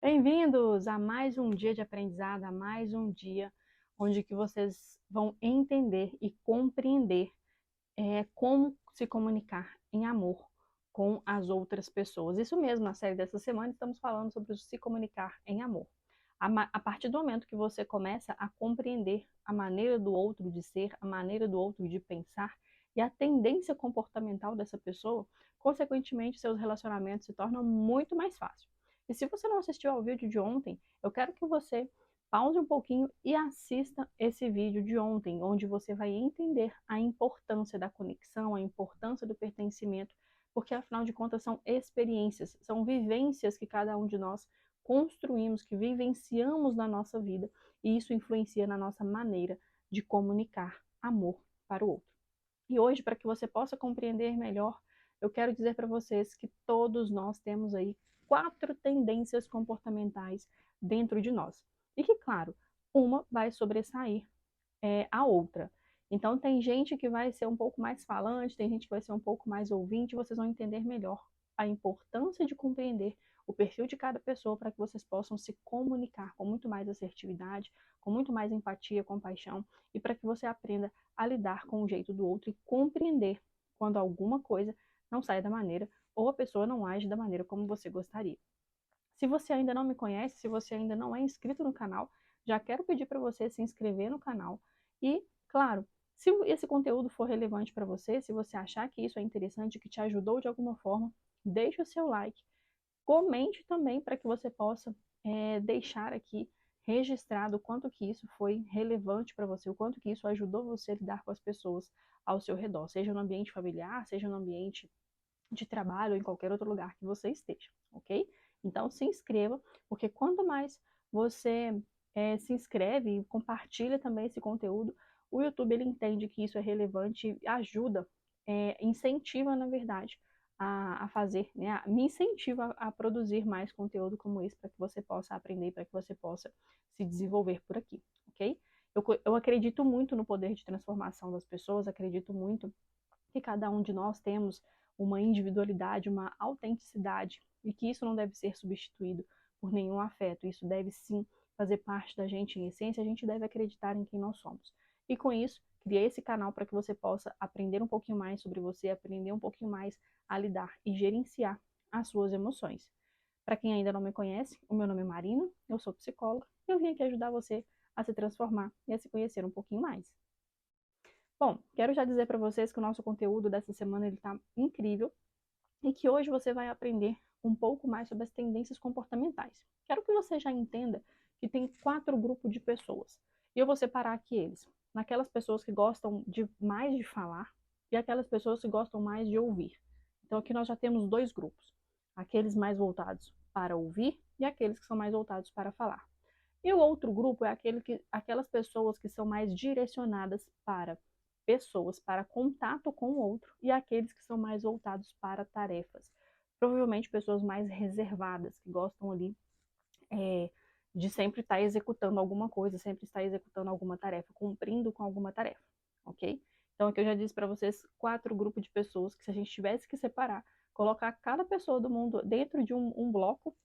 Bem-vindos a mais um dia de aprendizado, a mais um dia onde que vocês vão entender e compreender como se comunicar em amor com as outras pessoas. Isso mesmo, na série dessa semana estamos falando sobre o se comunicar em amor. A partir do momento que você começa a compreender a maneira do outro de ser, a maneira do outro de pensar e a tendência comportamental dessa pessoa, consequentemente seus relacionamentos se tornam muito mais fáceis. E se você não assistiu ao vídeo de ontem, eu quero que você pause um pouquinho e assista esse vídeo de ontem, onde você vai entender a importância da conexão, a importância do pertencimento, porque afinal de contas são experiências, são vivências que cada um de nós construímos, que vivenciamos na nossa vida, e isso influencia na nossa maneira de comunicar amor para o outro. E hoje, para que você possa compreender melhor, eu quero dizer para vocês que todos nós temos aí 4 tendências comportamentais dentro de nós. E que, claro, uma vai sobressair a outra. Então, tem gente que vai ser um pouco mais falante, tem gente que vai ser um pouco mais ouvinte, vocês vão entender melhor a importância de compreender o perfil de cada pessoa para que vocês possam se comunicar com muito mais assertividade, com muito mais empatia, compaixão, e para que você aprenda a lidar com o jeito do outro e compreender quando alguma coisa não sai da maneira ou a pessoa não age da maneira como você gostaria. Se você ainda não me conhece, se você ainda não é inscrito no canal, já quero pedir para você se inscrever no canal e, claro, se esse conteúdo for relevante para você, se você achar que isso é interessante, que te ajudou de alguma forma, deixe o seu like, comente também para que você possa deixar aqui registrado o quanto que isso foi relevante para você, o quanto que isso ajudou você a lidar com as pessoas ao seu redor, seja no ambiente familiar, seja no ambiente de trabalho ou em qualquer outro lugar que você esteja, ok? Então se inscreva, porque quanto mais você se inscreve e compartilha também esse conteúdo, o YouTube ele entende que isso é relevante e ajuda, incentiva na verdade a fazer, né? Me incentiva a produzir mais conteúdo como esse para que você possa aprender, para que você possa se desenvolver por aqui, ok? Eu acredito muito no poder de transformação das pessoas, acredito muito que cada um de nós temos uma individualidade, uma autenticidade, e que isso não deve ser substituído por nenhum afeto. Isso deve sim fazer parte da gente em essência, a gente deve acreditar em quem nós somos. E com isso, criei esse canal para que você possa aprender um pouquinho mais sobre você, aprender um pouquinho mais a lidar e gerenciar as suas emoções. Para quem ainda não me conhece, o meu nome é Marina, eu sou psicóloga e eu vim aqui ajudar você a se transformar e a se conhecer um pouquinho mais. Bom, quero já dizer para vocês que o nosso conteúdo dessa semana está incrível e que hoje você vai aprender um pouco mais sobre as tendências comportamentais. Quero que você já entenda que tem 4 grupos de pessoas. E eu vou separar aqui eles. Naquelas pessoas que gostam mais de falar e aquelas pessoas que gostam mais de ouvir. Então aqui nós já temos 2 grupos. Aqueles mais voltados para ouvir e aqueles que são mais voltados para falar. E o outro grupo é aquelas pessoas que são mais direcionadas para pessoas, para contato com o outro, e aqueles que são mais voltados para tarefas. Provavelmente pessoas mais reservadas, que gostam ali de sempre estar executando alguma coisa, sempre estar executando alguma tarefa, cumprindo com alguma tarefa, ok? Então aqui eu já disse para vocês 4 grupos de pessoas que se a gente tivesse que separar, colocar cada pessoa do mundo dentro de um bloco,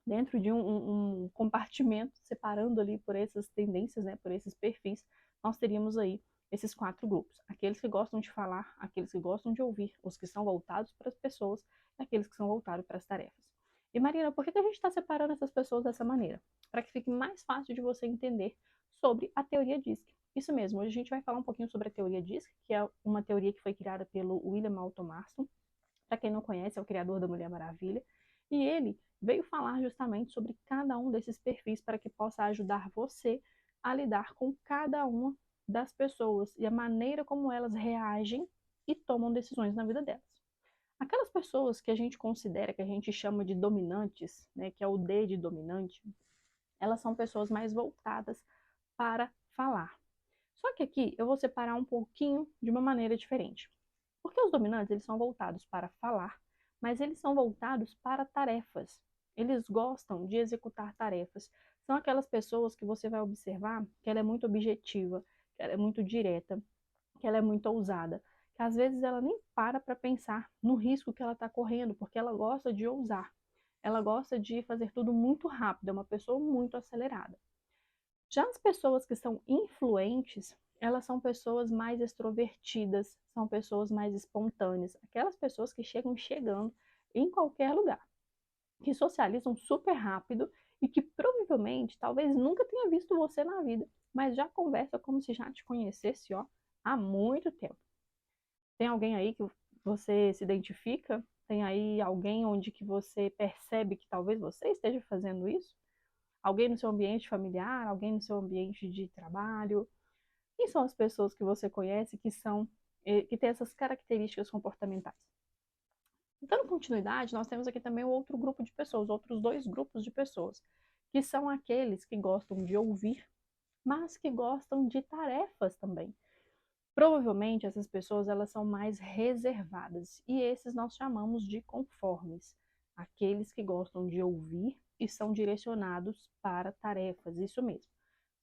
dentro de um compartimento, separando ali por essas tendências, né, por esses perfis, nós teríamos aí esses 4 grupos. Aqueles que gostam de falar, aqueles que gostam de ouvir, os que são voltados para as pessoas e aqueles que são voltados para as tarefas. E Marina, por que a gente está separando essas pessoas dessa maneira? Para que fique mais fácil de você entender sobre a teoria DISC. Isso mesmo, hoje a gente vai falar um pouquinho sobre a teoria DISC, que é uma teoria que foi criada pelo William Alton Marston. Para quem não conhece, é o criador da Mulher Maravilha. E ele veio falar justamente sobre cada um desses perfis para que possa ajudar você a lidar com cada uma das pessoas e a maneira como elas reagem e tomam decisões na vida delas. Aquelas pessoas que a gente considera, que a gente chama de dominantes, né, que é o D de dominante, elas são pessoas mais voltadas para falar. Só que aqui eu vou separar um pouquinho de uma maneira diferente. Porque os dominantes, eles são voltados para falar, mas eles são voltados para tarefas. Eles gostam de executar tarefas. São aquelas pessoas que você vai observar que ela é muito objetiva, que ela é muito direta, que ela é muito ousada, que às vezes ela nem para pensar no risco que ela está correndo, porque ela gosta de ousar. ela gosta de fazer tudo muito rápido, é uma pessoa muito acelerada. Já as pessoas que são influentes, elas são pessoas mais extrovertidas, são pessoas mais espontâneas, aquelas pessoas que chegam chegando em qualquer lugar, que socializam super rápido e que provavelmente, talvez nunca tenha visto você na vida, mas já conversa como se já te conhecesse, ó, há muito tempo. Tem alguém aí que você se identifica? Tem aí alguém onde que você percebe que talvez você esteja fazendo isso? Alguém no seu ambiente familiar, alguém no seu ambiente de trabalho? Quem são as pessoas que você conhece que têm essas características comportamentais? Dando continuidade, nós temos aqui também o outro grupo de pessoas, outros dois grupos de pessoas, que são aqueles que gostam de ouvir, mas que gostam de tarefas também. Provavelmente essas pessoas elas são mais reservadas e esses nós chamamos de conformes, aqueles que gostam de ouvir e são direcionados para tarefas, isso mesmo.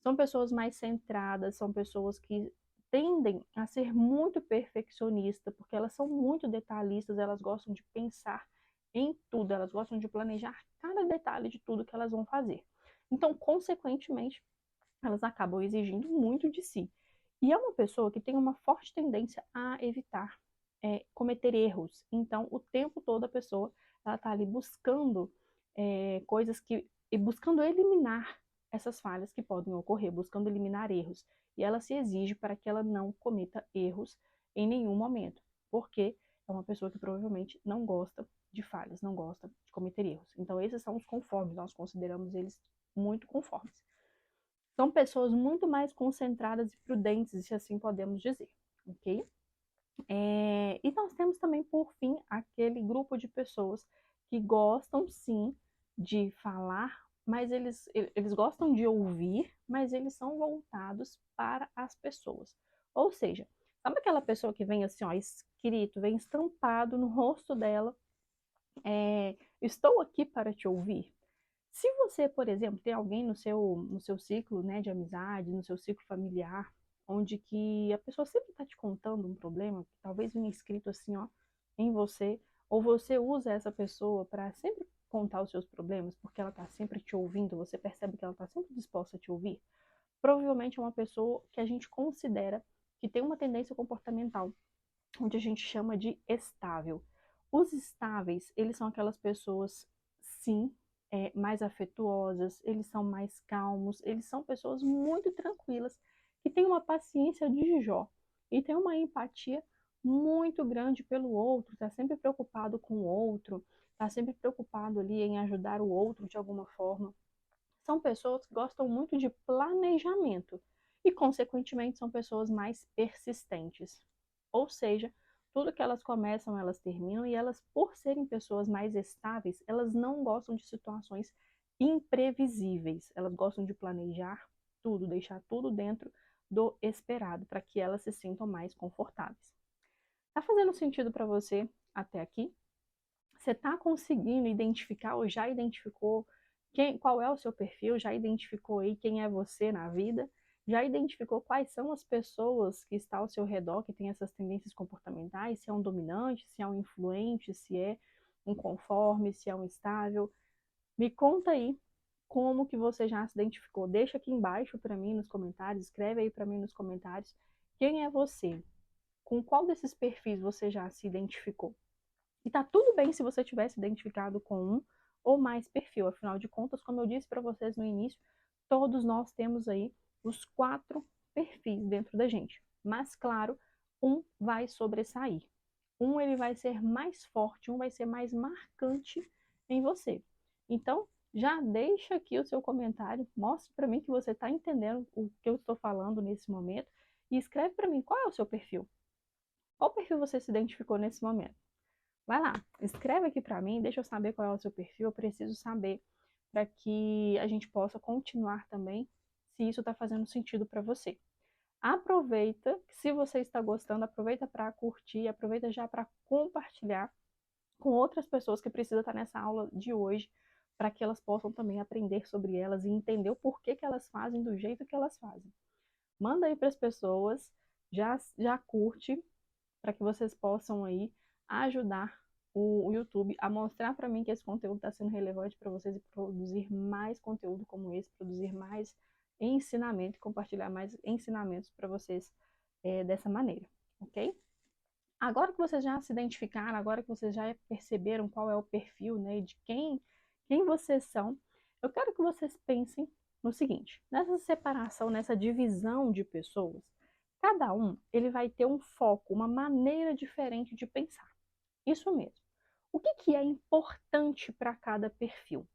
São pessoas mais centradas, são pessoas que tendem a ser muito perfeccionistas, porque elas são muito detalhistas, elas gostam de pensar em tudo, elas gostam de planejar cada detalhe de tudo que elas vão fazer. Então, consequentemente, elas acabam exigindo muito de si. E é uma pessoa que tem uma forte tendência a evitar cometer erros. Então, o tempo todo a pessoa ela está ali buscando coisas e buscando eliminar essas falhas que podem ocorrer, buscando eliminar erros. E ela se exige para que ela não cometa erros em nenhum momento, porque é uma pessoa que provavelmente não gosta de falhas, não gosta de cometer erros. Então, esses são os conformes, nós consideramos eles muito conformes. São pessoas muito mais concentradas e prudentes, se assim podemos dizer, ok? E nós temos também, por fim, aquele grupo de pessoas que gostam, sim, de falar, mas eles gostam de ouvir, mas eles são voltados para as pessoas. Ou seja, sabe aquela pessoa que vem assim, ó, escrito, vem estampado no rosto dela, estou aqui para te ouvir? Se você, por exemplo, tem alguém no seu ciclo, né, de amizade, no seu ciclo familiar, onde que a pessoa sempre está te contando um problema, que talvez venha escrito assim, ó, em você, ou você usa essa pessoa para sempre contar os seus problemas, porque ela está sempre te ouvindo, você percebe que ela está sempre disposta a te ouvir, provavelmente é uma pessoa que a gente considera que tem uma tendência comportamental, onde a gente chama de estável. Os estáveis, eles são aquelas pessoas, sim, mais afetuosas, eles são mais calmos, eles são pessoas muito tranquilas, que têm uma paciência de Jó e têm uma empatia muito grande pelo outro, está sempre preocupado com o outro, está sempre preocupado ali em ajudar o outro de alguma forma. São pessoas que gostam muito de planejamento e, consequentemente, são pessoas mais persistentes. Ou seja, tudo que elas começam, elas terminam, e elas, por serem pessoas mais estáveis, elas não gostam de situações imprevisíveis. Elas gostam de planejar tudo, deixar tudo dentro do esperado, para que elas se sintam mais confortáveis. Tá fazendo sentido para você até aqui? Você está conseguindo identificar ou já identificou qual é o seu perfil? Já identificou aí quem é você na vida? Já identificou quais são as pessoas que estão ao seu redor que têm essas tendências comportamentais? Se é um dominante, se é um influente, se é um conforme, se é um estável? Me conta aí como que você já se identificou. Deixa aqui embaixo para mim nos comentários, escreve aí para mim nos comentários quem é você. Com qual desses perfis você já se identificou? E tá tudo bem se você tivesse identificado com um ou mais perfil. Afinal de contas, como eu disse para vocês no início, todos nós temos aí os 4 perfis dentro da gente. Mas, claro, um vai sobressair. Um ele vai ser mais forte, um vai ser mais marcante em você. Então, já deixa aqui o seu comentário, mostre para mim que você está entendendo o que eu estou falando nesse momento e escreve para mim qual é o seu perfil. Qual perfil você se identificou nesse momento? Vai lá, escreve aqui para mim, deixa eu saber qual é o seu perfil, eu preciso saber para que a gente possa continuar também, se isso está fazendo sentido para você. Aproveita, se você está gostando, aproveita para curtir, aproveita já para compartilhar com outras pessoas que precisam estar nessa aula de hoje, para que elas possam também aprender sobre elas e entender o porquê que elas fazem do jeito que elas fazem. Manda aí para as pessoas, já curte, para que vocês possam aí ajudar o YouTube a mostrar para mim que esse conteúdo está sendo relevante para vocês e produzir mais conteúdo como esse, produzir mais ensinamento, compartilhar mais ensinamentos para vocês dessa maneira, ok? Agora que vocês já se identificaram, agora que vocês já perceberam qual é o perfil, né, de quem vocês são, eu quero que vocês pensem no seguinte: nessa separação, nessa divisão de pessoas, cada um ele vai ter um foco, uma maneira diferente de pensar. Isso mesmo. O que é importante para cada perfil?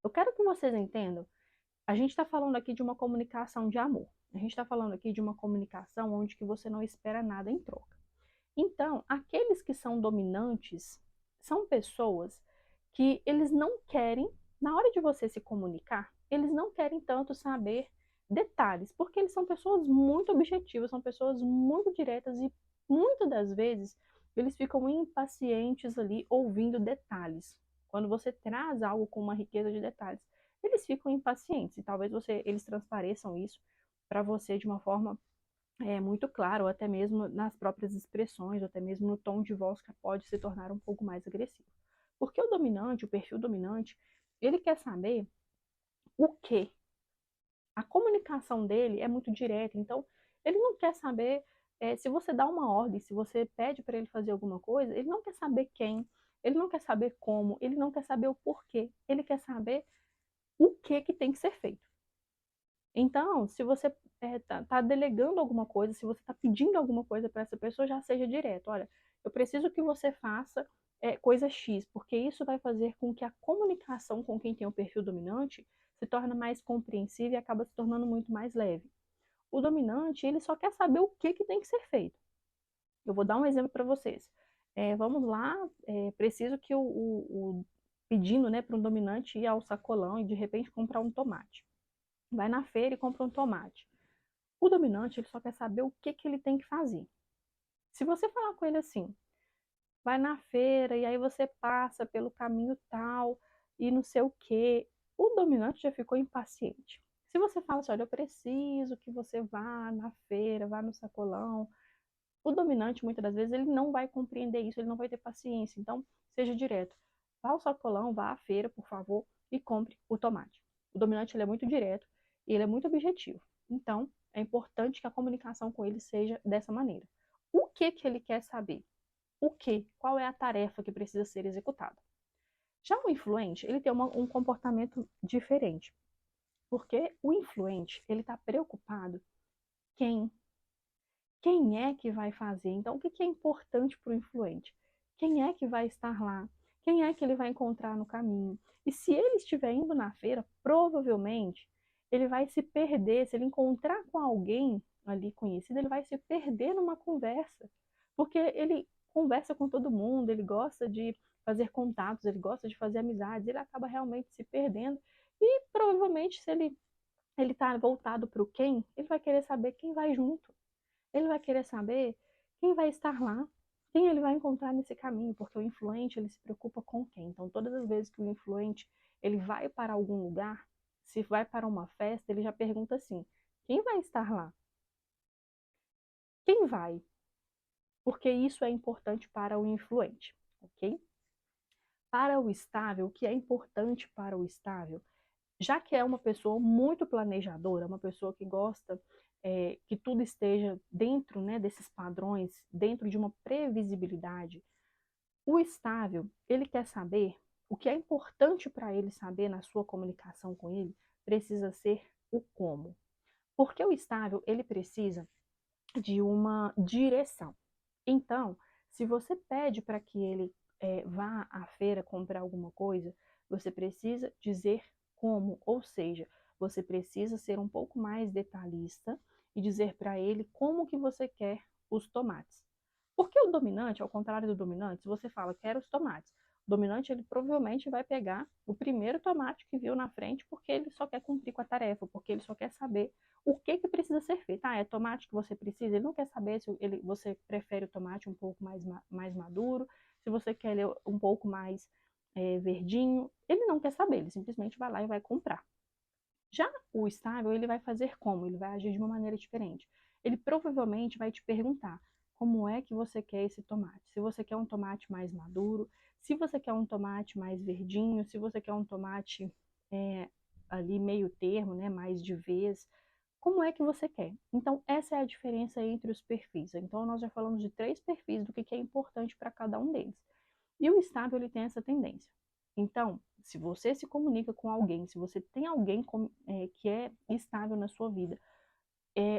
Eu quero que vocês entendam. A gente está falando aqui de uma comunicação de amor. A gente está falando aqui de uma comunicação onde que você não espera nada em troca. Então, aqueles que são dominantes são pessoas que eles não querem, na hora de você se comunicar, eles não querem tanto saber detalhes, porque eles são pessoas muito objetivas, são pessoas muito diretas e muitas das vezes eles ficam impacientes ali ouvindo detalhes. Quando você traz algo com uma riqueza de detalhes, eles ficam impacientes e talvez eles transpareçam isso para você de uma forma muito claro, ou até mesmo nas próprias expressões, ou até mesmo no tom de voz que pode se tornar um pouco mais agressivo. Porque o dominante, o perfil dominante, ele quer saber o quê? A comunicação dele é muito direta, então ele não quer saber se você dá uma ordem, se você pede para ele fazer alguma coisa, ele não quer saber quem, ele não quer saber como, ele não quer saber o porquê, ele quer saber o que tem que ser feito. Então, se você tá delegando alguma coisa, se você está pedindo alguma coisa para essa pessoa, já seja direto. Olha, eu preciso que você faça coisa X, porque isso vai fazer com que a comunicação com quem tem o perfil dominante se torne mais compreensiva e acaba se tornando muito mais leve. O dominante, ele só quer saber o que tem que ser feito. Eu vou dar um exemplo para vocês. Vamos lá, preciso que pedindo, né, para um dominante ir ao sacolão e de repente comprar um tomate. Vai na feira e compra um tomate. O dominante, ele só quer saber o que ele tem que fazer. Se você falar com ele assim, vai na feira e aí você passa pelo caminho tal e não sei o quê, o dominante já ficou impaciente. Se você fala assim, olha, eu preciso que você vá na feira, vá no sacolão, o dominante, muitas das vezes, ele não vai compreender isso, ele não vai ter paciência. Então, seja direto. Vá ao sacolão, vá à feira, por favor, e compre o tomate. O dominante, ele é muito direto e ele é muito objetivo. Então, é importante que a comunicação com ele seja dessa maneira. O que ele quer saber? O que? Qual é a tarefa que precisa ser executada? Já o influente, ele tem um comportamento diferente. Porque o influente, ele está preocupado quem quem é que vai fazer? Então, o que é importante para o influente? Quem é que vai estar lá? Quem é que ele vai encontrar no caminho? E se ele estiver indo na feira, provavelmente ele vai se perder. Se ele encontrar com alguém ali conhecido, ele vai se perder numa conversa, porque ele conversa com todo mundo, ele gosta de fazer contatos, ele gosta de fazer amizades, ele acaba realmente se perdendo. E provavelmente, se ele está voltado para o quem, ele vai querer saber quem vai junto. Ele vai querer saber quem vai estar lá, quem ele vai encontrar nesse caminho, porque o influente ele se preocupa com quem. Então, todas as vezes que o influente ele vai para algum lugar, se vai para uma festa, ele já pergunta assim: quem vai estar lá? Quem vai? Porque isso é importante para o influente, ok? Para o estável, o que é importante para o estável, já que é uma pessoa muito planejadora, uma pessoa que gosta que tudo esteja dentro, né, desses padrões, dentro de uma previsibilidade, o estável, ele quer saber o que é importante para ele saber na sua comunicação com ele, precisa ser o como. Porque o estável, ele precisa de uma direção. Então, se você pede para que ele vá à feira comprar alguma coisa, você precisa dizer como, ou seja, você precisa ser um pouco mais detalhista e dizer para ele como que você quer os tomates. Porque o dominante, ao contrário do dominante, se você fala, quero os tomates, o dominante ele provavelmente vai pegar o primeiro tomate que viu na frente porque ele só quer cumprir com a tarefa, porque ele só quer saber o que precisa ser feito. Ah, é tomate que você precisa? Ele não quer saber se você prefere o tomate um pouco mais maduro, se você quer ele um pouco mais verdinho. Ele não quer saber, ele simplesmente vai lá e vai comprar. Já o estável, ele vai fazer como? Ele vai agir de uma maneira diferente. Ele provavelmente vai te perguntar como é que você quer esse tomate. Se você quer um tomate mais maduro, se você quer um tomate mais verdinho, se você quer um tomate ali meio termo, né, mais de vez, como é que você quer. Então, essa é a diferença entre os perfis. Então, nós já falamos de 3 perfis do que é importante para cada um deles. E o estável, ele tem essa tendência. Então, se você se comunica com alguém, se você tem alguém que é estável na sua vida,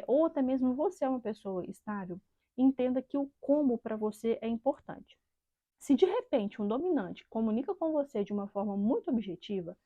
ou até mesmo você é uma pessoa estável, entenda que o como para você é importante. Se de repente um dominante comunica com você de uma forma muito objetiva,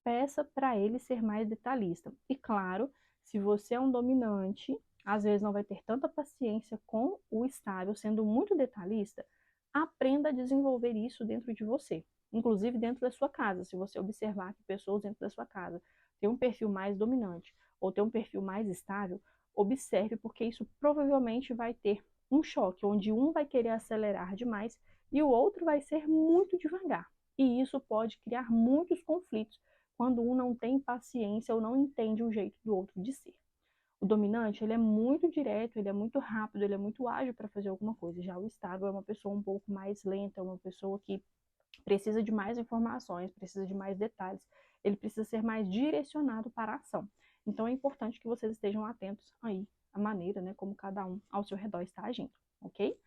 peça para ele ser mais detalhista. E claro, se você é um dominante, às vezes não vai ter tanta paciência com o estável, sendo muito detalhista, aprenda a desenvolver isso dentro de você, inclusive dentro da sua casa. Se você observar que pessoas dentro da sua casa têm um perfil mais dominante ou têm um perfil mais estável, observe, porque isso provavelmente vai ter um choque, onde um vai querer acelerar demais e o outro vai ser muito devagar. E isso pode criar muitos conflitos quando um não tem paciência ou não entende o jeito do outro de ser. O dominante, ele é muito direto, ele é muito rápido, ele é muito ágil para fazer alguma coisa. Já o estável é uma pessoa um pouco mais lenta, é uma pessoa que precisa de mais informações, precisa de mais detalhes, ele precisa ser mais direcionado para a ação. Então é importante que vocês estejam atentos aí à maneira, né, como cada um ao seu redor está agindo, ok?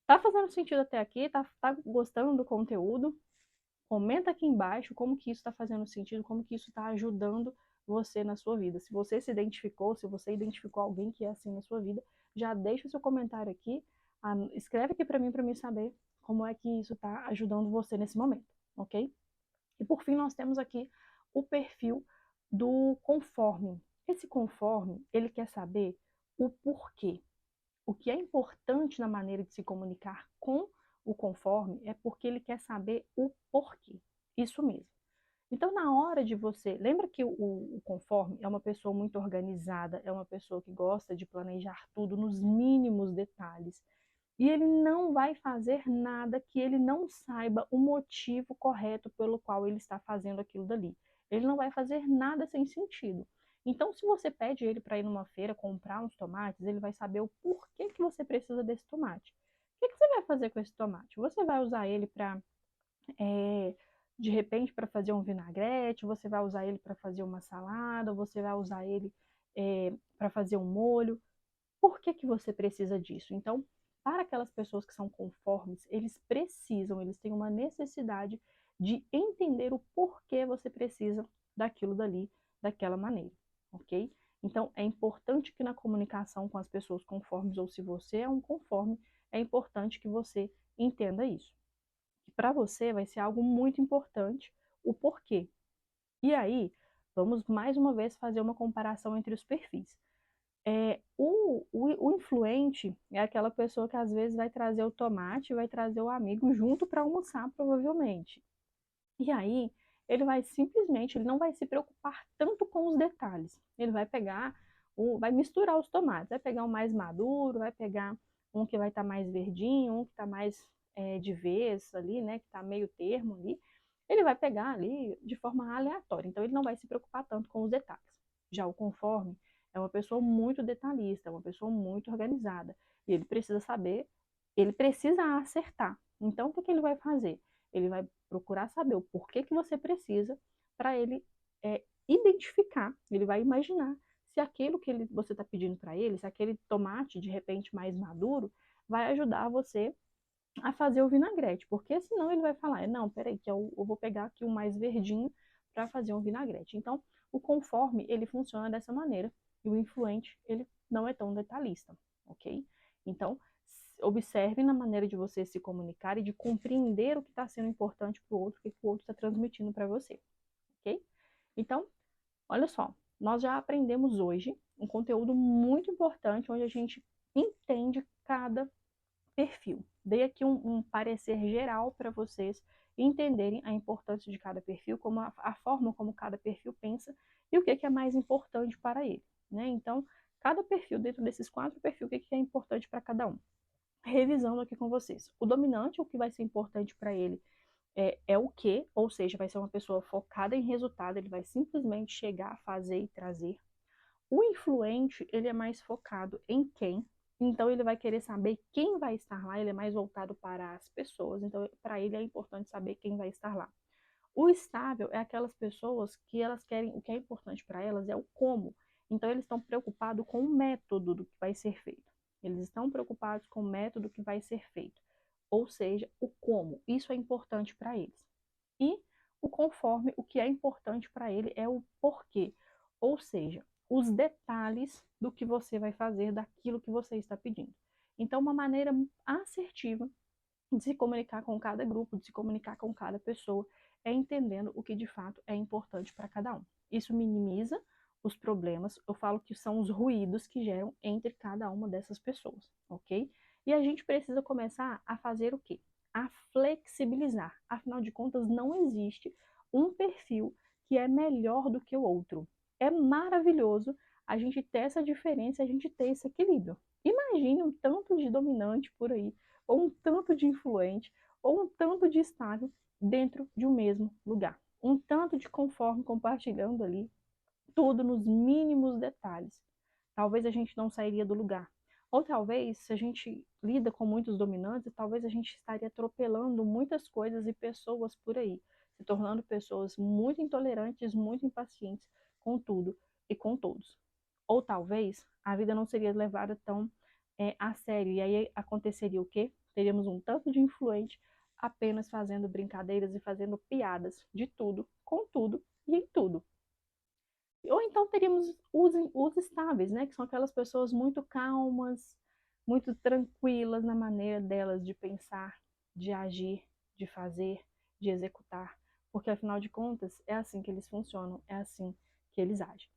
Tá fazendo sentido até aqui? Tá gostando do conteúdo? Comenta aqui embaixo como que isso está fazendo sentido, como que isso está ajudando você na sua vida. Se você se identificou, se você identificou alguém que é assim na sua vida, já deixa o seu comentário aqui, escreve aqui para mim saber como é que isso está ajudando você nesse momento, ok? E por fim, nós temos aqui o perfil do conforme. Esse conforme, ele quer saber o porquê. O que é importante na maneira de se comunicar com o conforme é porque ele quer saber o porquê. Isso mesmo. Então, na hora de você. Lembra que o conforme é uma pessoa muito organizada, é uma pessoa que gosta de planejar tudo nos mínimos detalhes. E ele não vai fazer nada que ele não saiba o motivo correto pelo qual ele está fazendo aquilo dali. Ele não vai fazer nada sem sentido. Então, se você pede ele para ir numa feira comprar uns tomates, ele vai saber o porquê que você precisa desse tomate. O que você vai fazer com esse tomate? Você vai usar ele para, de repente, para fazer um vinagrete, você vai usar ele para fazer uma salada, você vai usar ele para fazer um molho. Por que você precisa disso? Então, para aquelas pessoas que são conformes, eles têm uma necessidade de entender o porquê você precisa daquilo dali, daquela maneira, ok? Então, é importante que na comunicação com as pessoas conformes, ou se você é um conforme, é importante que você entenda isso. Que para você vai ser algo muito importante o porquê. E aí, vamos mais uma vez fazer uma comparação entre os perfis. O influente é aquela pessoa que às vezes vai trazer o tomate, vai trazer o amigo junto para almoçar, provavelmente. E aí, ele não vai se preocupar tanto com os detalhes. Ele vai pegar, vai misturar os tomates, vai pegar um mais maduro, vai pegar um que vai estar mais verdinho, um que está mais de vez ali, né, que está meio termo ali. Ele vai pegar ali de forma aleatória. Então, ele não vai se preocupar tanto com os detalhes. Já o conforme é uma pessoa muito detalhista, é uma pessoa muito organizada. E ele precisa saber, ele precisa acertar. Então, o que ele vai fazer? Ele vai procurar saber o porquê que você precisa para ele identificar, ele vai imaginar se aquilo que você está pedindo para ele, se aquele tomate de repente mais maduro, vai ajudar você a fazer o vinagrete, porque senão ele vai falar, não, peraí, que eu vou pegar aqui o mais verdinho para fazer um vinagrete. Então, o conforme, ele funciona dessa maneira, e o influente, ele não é tão detalhista, ok? Então, observe na maneira de você se comunicar e de compreender o que está sendo importante para o outro, o que o outro está transmitindo para você, ok? Então, olha só, nós já aprendemos hoje um conteúdo muito importante, onde a gente entende cada perfil. Dei aqui um parecer geral para vocês entenderem a importância de cada perfil, como a forma como cada perfil pensa e o que é mais importante para ele, né? Então, cada perfil, dentro desses 4 perfis, o que é importante para cada um? Revisando aqui com vocês. O dominante, o que vai ser importante para ele é o que, ou seja, vai ser uma pessoa focada em resultado, ele vai simplesmente chegar, fazer e trazer. O influente, ele é mais focado em quem, Então ele vai querer saber quem vai estar lá, ele é mais voltado para as pessoas, então para ele é importante saber quem vai estar lá. O estável é aquelas pessoas que elas querem, o que é importante para elas é o como. Então eles estão preocupados com o método do que vai ser feito. Eles estão preocupados com o método que vai ser feito, ou seja, o como. Isso é importante para eles. E o conforme, o que é importante para ele é o porquê, ou seja, os detalhes do que você vai fazer, daquilo que você está pedindo. Então, uma maneira assertiva de se comunicar com cada grupo, de se comunicar com cada pessoa, é entendendo o que de fato é importante para cada um. Isso minimiza os problemas, eu falo que são os ruídos que geram entre cada uma dessas pessoas, ok? E a gente precisa começar a fazer o quê? A flexibilizar. Afinal de contas, não existe um perfil que é melhor do que o outro. É maravilhoso a gente ter essa diferença, a gente ter esse equilíbrio. Imagine um tanto de dominante por aí, ou um tanto de influente, ou um tanto de estável dentro de um mesmo lugar. Um tanto de conforme compartilhando ali, tudo nos mínimos detalhes. Talvez a gente não sairia do lugar. Ou talvez, se a gente lida com muitos dominantes, talvez a gente estaria atropelando muitas coisas e pessoas por aí, se tornando pessoas muito intolerantes, muito impacientes com tudo e com todos. Ou talvez a vida não seria levada tão a sério. E aí aconteceria o quê? Teríamos um tanto de influente apenas fazendo brincadeiras e fazendo piadas de tudo, com tudo e em tudo. Ou então teríamos os estáveis, né? Que são aquelas pessoas muito calmas, muito tranquilas na maneira delas de pensar, de agir, de fazer, de executar. Porque afinal de contas, é assim que eles funcionam, é assim que eles agem.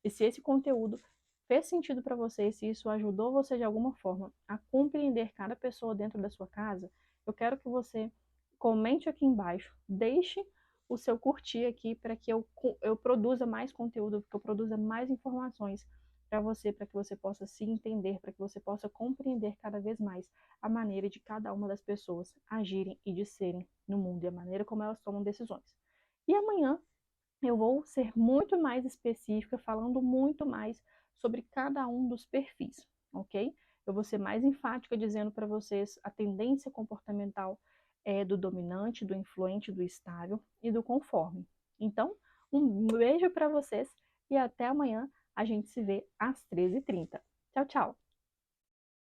E se esse conteúdo fez sentido para você, se isso ajudou você de alguma forma a compreender cada pessoa dentro da sua casa, eu quero que você comente aqui embaixo, deixe o seu curtir aqui para que eu produza mais conteúdo, que eu produza mais informações para que você possa se entender, para que você possa compreender cada vez mais a maneira de cada uma das pessoas agirem e de serem no mundo e a maneira como elas tomam decisões. E amanhã eu vou ser muito mais específica, falando muito mais sobre cada um dos perfis, ok? Eu vou ser mais enfática dizendo para vocês a tendência comportamental do dominante, do influente, do estável e do conforme. Então, um beijo para vocês e até amanhã. A gente se vê às 13h30. Tchau, tchau!